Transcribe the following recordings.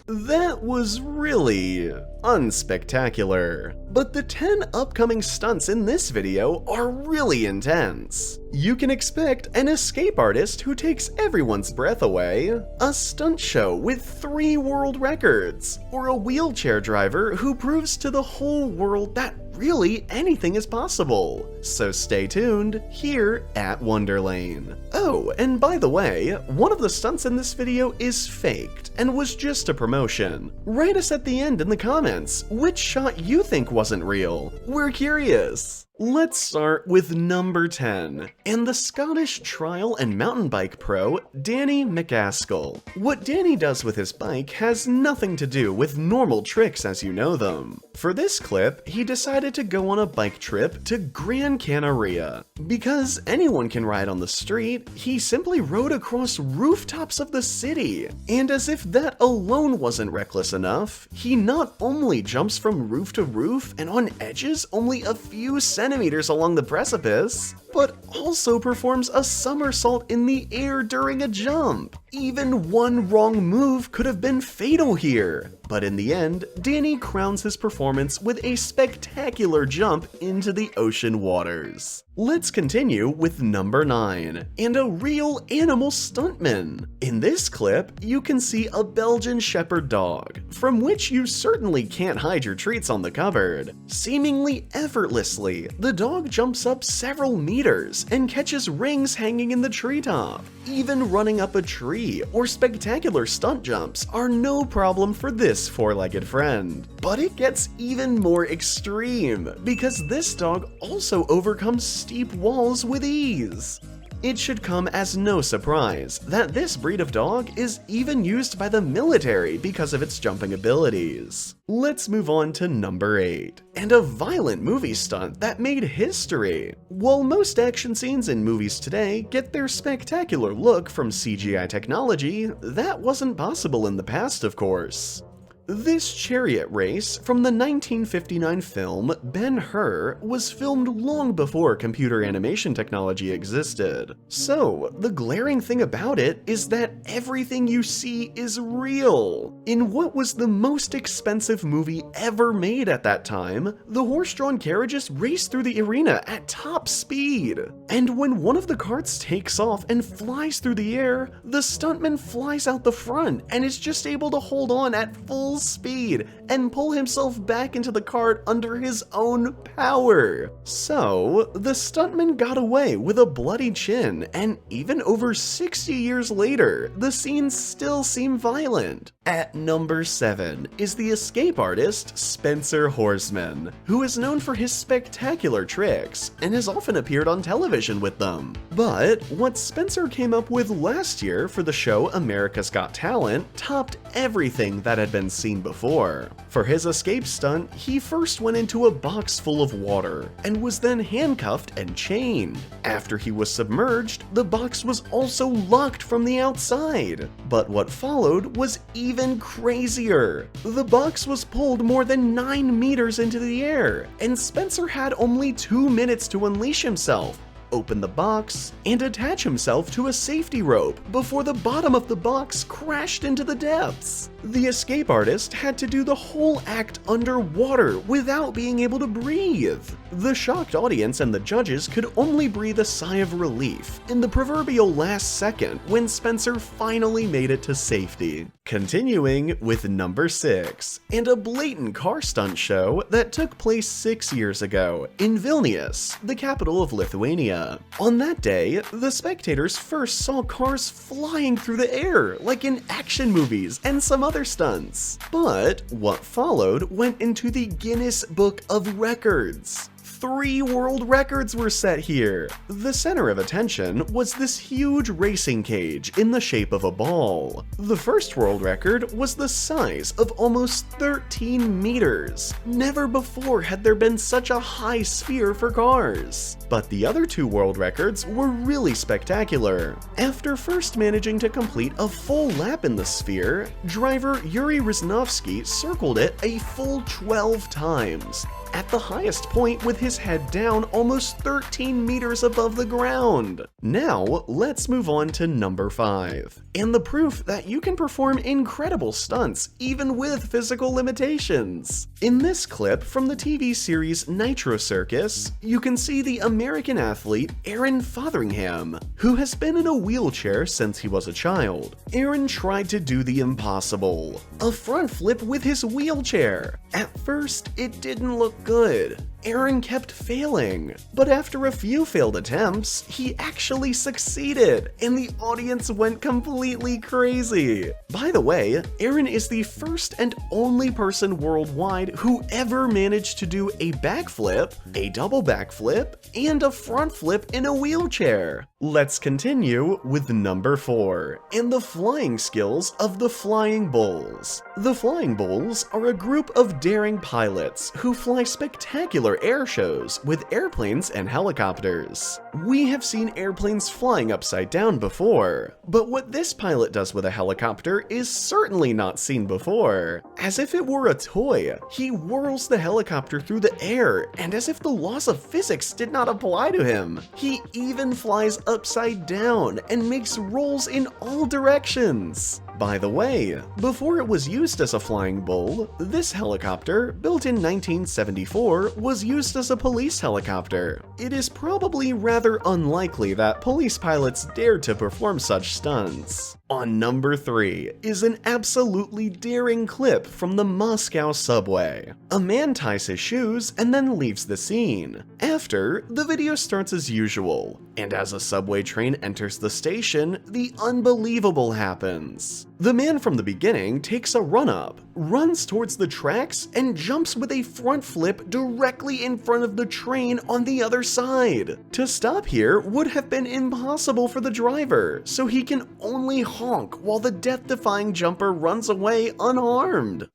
That was really unspectacular. But the 10 upcoming stunts in this video are really intense. You can expect an escape artist who takes everyone's breath away, a stunt show with 3 world records, or a wheelchair driver who proves to the whole world that really anything is possible. So stay tuned here at Wonderlane. Oh, and by the way, one of the stunts in this video is faked and was just a promotion. Write us at the end in the comments which shot you think wasn't real. We're curious. Let's start with number 10, and the Scottish trial and mountain bike pro, Danny Mccaskill. What Danny does with his bike has nothing to do with normal tricks as you know them. For this clip, he decided to go on a bike trip to Gran Canaria. Because anyone can ride on the street, he simply rode across rooftops of the city. And as if that alone wasn't reckless enough, he not only jumps from roof to roof and on edges only a few centimeters along the precipice, but also performs a somersault in the air during a jump. Even one wrong move could have been fatal here. But in the end, Danny crowns his performance with a spectacular jump into the ocean waters. Let's continue with number 9, and a real animal stuntman. In this clip, you can see a Belgian Shepherd Dog, from which you certainly can't hide your treats on the cupboard. Seemingly effortlessly, the dog jumps up several meters and catches rings hanging in the treetop. Even running up a tree or spectacular stunt jumps are no problem for this four-legged friend. But it gets even more extreme, because this dog also overcomes steep walls with ease. It should come as no surprise that this breed of dog is even used by the military because of its jumping abilities. Let's move on to number 8, and a violent movie stunt that made history. While most action scenes in movies today get their spectacular look from CGI technology, that wasn't possible in the past, of course. This Chariot Race from the 1959 film Ben-Hur was filmed long before computer animation technology existed. So, the glaring thing about it is that everything you see is real. In what was the most expensive movie ever made at that time, the horse-drawn carriages race through the arena at top speed. And when one of the carts takes off and flies through the air, the stuntman flies out the front and is just able to hold on at full speed and pull himself back into the cart under his own power. So, the stuntman got away with a bloody chin, and even over 60 years later, the scenes still seem violent. At number 7 is the escape artist Spencer Horseman, who is known for his spectacular tricks and has often appeared on television with them. But what Spencer came up with last year for the show America's Got Talent topped everything that had been seen before. For his escape stunt, he first went into a box full of water and was then handcuffed and chained. After he was submerged, the box was also locked from the outside. But what followed was even crazier. The box was pulled more than 9 meters into the air, and Spencer had only 2 minutes to unleash himself, open the box, and attach himself to a safety rope before the bottom of the box crashed into the depths. The escape artist had to do the whole act underwater without being able to breathe. The shocked audience and the judges could only breathe a sigh of relief in the proverbial last second when Spencer finally made it to safety. Continuing with number 6, and a blatant car stunt show that took place 6 years ago in Vilnius, the capital of Lithuania. On that day, the spectators first saw cars flying through the air like in action movies and some other stunts. But what followed went into the Guinness Book of Records. 3 world records were set here. The center of attention was this huge racing cage in the shape of a ball. The first world record was the size of almost 13 meters. Never before had there been such a high sphere for cars. But the other 2 world records were really spectacular. After first managing to complete a full lap in the sphere, driver Yuri Riznovsky circled it a full 12 times. At the highest point with his his head down almost 13 meters above the ground. Now, let's move on to number 5, and the proof that you can perform incredible stunts even with physical limitations. In this clip from the TV series Nitro Circus, you can see the American athlete Aaron Fotheringham, who has been in a wheelchair since he was a child. Aaron tried to do the impossible, a front flip with his wheelchair. At first, it didn't look good. Aaron kept failing, but after a few failed attempts, he actually succeeded, and the audience went completely crazy. By the way, Aaron is the first and only person worldwide who ever managed to do a backflip, a double backflip, and a front flip in a wheelchair. Let's continue with number 4, and the flying skills of the Flying Bulls. The Flying Bulls are a group of daring pilots who fly spectacular air shows with airplanes and helicopters. We have seen airplanes flying upside down before, but what this pilot does with a helicopter is certainly not seen before. As if it were a toy, he whirls the helicopter through the air, and as if the laws of physics did not apply to him, he even flies upside down and makes rolls in all directions. By the way, before it was used as a flying bull, this helicopter, built in 1974, was used as a police helicopter. It is probably rather unlikely that police pilots dared to perform such stunts. On number 3 is an absolutely daring clip from the Moscow subway. A man ties his shoes and then leaves the scene. After, the video starts as usual, and as a subway train enters the station, the unbelievable happens. The man from the beginning takes a run-up, runs towards the tracks, and jumps with a front flip directly in front of the train on the other side. To stop here would have been impossible for the driver, so he can only honk while the death-defying jumper runs away unharmed.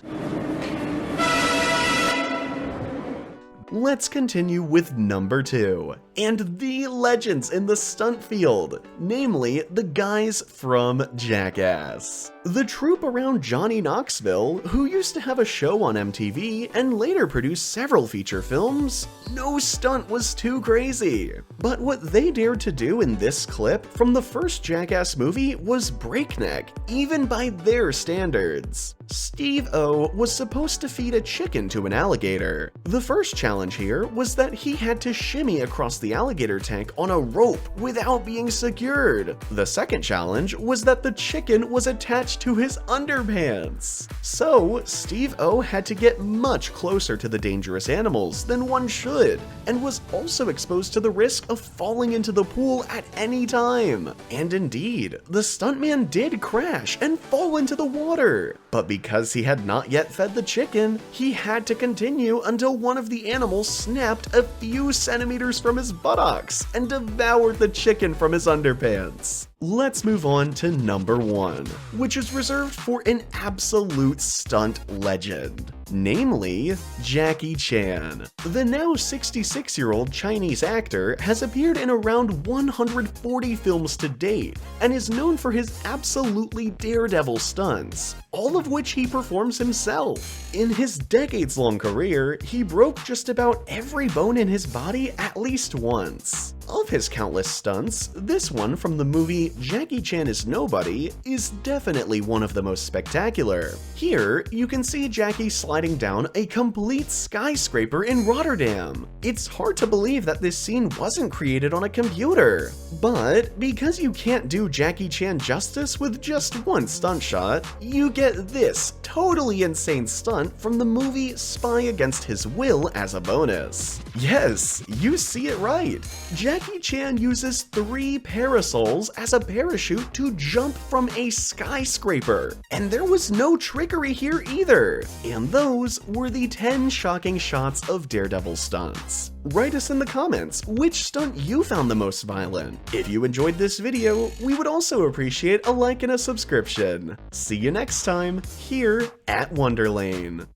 Let's continue with number 2, and the legends in the stunt field, namely the guys from Jackass. The troupe around Johnny Knoxville, who used to have a show on MTV and later produced several feature films, no stunt was too crazy. But what they dared to do in this clip from the first Jackass movie was breakneck, even by their standards. Steve-O was supposed to feed a chicken to an alligator. The first challenge here was that he had to shimmy across the alligator tank on a rope without being secured. The second challenge was that the chicken was attached to his underpants. So, Steve-O had to get much closer to the dangerous animals than one should, and was also exposed to the risk of falling into the pool at any time. And indeed, the stuntman did crash and fall into the water. But because he had not yet fed the chicken, he had to continue until one of the animals snapped a few centimeters from his buttocks and devoured the chicken from his underpants. Let's move on to number 1, which is reserved for an absolute stunt legend, namely Jackie Chan. The now 66-year-old Chinese actor has appeared in around 140 films to date and is known for his absolutely daredevil stunts, all of which he performs himself. In his decades-long career, he broke just about every bone in his body at least once. Of his countless stunts, this one from the movie Jackie Chan is Nobody is definitely one of the most spectacular. Here, you can see Jackie sliding down a complete skyscraper in Rotterdam. It's hard to believe that this scene wasn't created on a computer. But because you can't do Jackie Chan justice with just one stunt shot, you get this totally insane stunt from the movie Spy Against His Will as a bonus. Yes, you see it right. Jackie Chan uses 3 parasols as a parachute to jump from a skyscraper. And there was no trickery here either. And those were the 10 shocking shots of Daredevil stunts. Write us in the comments which stunt you found the most violent. If you enjoyed this video, we would also appreciate a like and a subscription. See you next time, here at Wonderlane.